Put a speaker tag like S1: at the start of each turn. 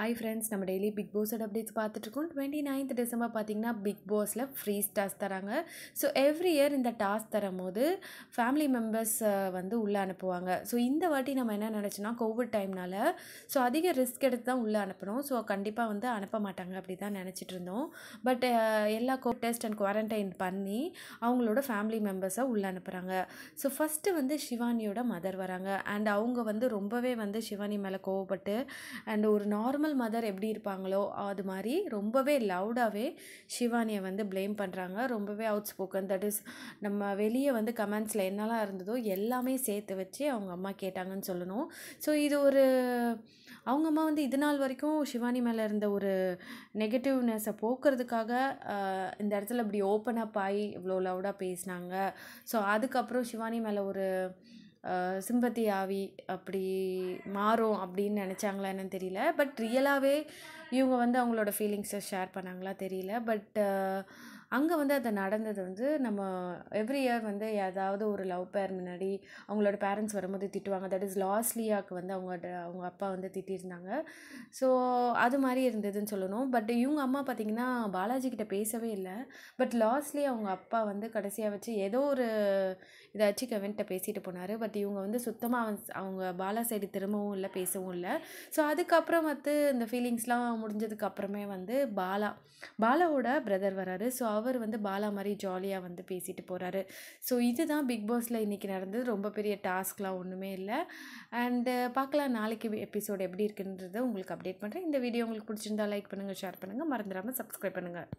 S1: Hi friends, நம்ம daily big பாஸோட updates பார்த்துட்ருக்கோம். 29th December பார்த்தீங்கன்னா பிக் பாஸில் ஃப்ரீ டாஸ்க் தராங்க. ஸோ எவ்ரி இயர் இந்த டாஸ்க் தரும்போது ஃபேமிலி மெம்பர்ஸ் வந்து உள்ளே அனுப்புவாங்க. ஸோ இந்த வாட்டி நம்ம என்ன நினச்சோன்னா, கோவிட் டைம்னால ஸோ அதிக ரிஸ்க் எடுத்து தான் உள்ளே அனுப்பணும். ஸோ கண்டிப்பாக வந்து அனுப்ப மாட்டாங்க அப்படி தான் நினச்சிட்டு இருந்தோம். பட் எல்லா டெஸ்ட் அண்ட் குவாரண்டைன் பண்ணி அவங்களோட ஃபேமிலி மெம்பர்ஸை உள்ளே அனுப்புகிறாங்க. ஸோ ஃபஸ்ட்டு வந்து ஷிவானியோட மதர் வராங்க. அண்ட் அவங்க வந்து ரொம்பவே வந்து ஷிவானி மேலே கோவப்பட்டு அண்ட் ஒரு நார்மல் மதர் எப்படி இருப்பாங்களோ அது மாதிரி ரொம்பவே லவுடாகவே ஷிவானியை வந்து ப்ளேம் பண்ணுறாங்க. ரொம்பவே அவுட் ஸ்போக்கன், தட் இஸ் நம்ம வெளியே வந்து கமெண்ட்ஸில் என்னெல்லாம் இருந்ததோ எல்லாமே சேர்த்து வச்சு அவங்க அம்மா கேட்டாங்கன்னு சொல்லணும். ஸோ இது ஒரு அவங்க அம்மா வந்து இது நாள் வரைக்கும் ஷிவானி மேலே இருந்த ஒரு நெகட்டிவ்னஸை போக்குறதுக்காக இந்த இடத்துல இப்படி ஓப்பன் அப் ஆகி இவ்வளோ லவுடாக பேசினாங்க. ஸோ அதுக்கப்புறம் ஷிவானி மேலே ஒரு சிம்பத்தி ஆவி அப்படி மாறும் அப்படின்னு நினச்சாங்களா என்னன்னு தெரியல. பட் ரியலாகவே இவங்க வந்து அவங்களோட ஃபீலிங்ஸை ஷேர் பண்ணாங்களா தெரியல. பட் அங்கே வந்து அது நடந்தது வந்து நம்ம எவ்ரி இயர் வந்து ஏதாவது ஒரு லவ் பேர் முன்னாடி அவங்களோட பேரண்ட்ஸ் வரும்போது திட்டுவாங்க. தட் இஸ் லாஸ்லியாவுக்கு வந்து அவங்க அப்பா வந்து திட்டியிருந்தாங்க. ஸோ அது மாதிரி இருந்ததுன்னு சொல்லணும். பட் இவங்க அம்மா பார்த்திங்கன்னா பாலாஜி கிட்ட பேசவே இல்லை. பட் லாஸ்ட்லி அவங்க அப்பா வந்து கடைசியாக வச்சு ஏதோ ஒரு இதாச்சும் கெவின்கிட்ட பேசிட்டு போனார். பட் இவங்க வந்து சுத்தமாக அவங்க பாலா சைடு திரும்பவும் இல்லை, பேசவும் இல்லை. ஸோ அதுக்கப்புறம் வந்து இந்த ஃபீலிங்ஸ்லாம் முடிஞ்சதுக்கு அப்புறமே வந்து பாலாவோட பிரதர் வராரு. ஸோ அவர் வந்து பாலா மாதிரி ஜாலியாக வந்து பேசிட்டு போகிறாரு. ஸோ இதுதான் பிக் பாஸில் இன்றைக்கி நடந்தது. ரொம்ப பெரிய டாஸ்க்லாம் ஒன்றுமே இல்லை. அண்டு பார்க்கலாம் நாளைக்கு எபிசோடு எப்படி இருக்குன்றதை உங்களுக்கு அப்டேட் பண்ணுறேன். இந்த வீடியோ உங்களுக்கு பிடிச்சிருந்தா லைக் பண்ணுங்கள், ஷேர் பண்ணுங்கள், மறந்துடாமல் சப்ஸ்கிரைப் பண்ணுங்கள்.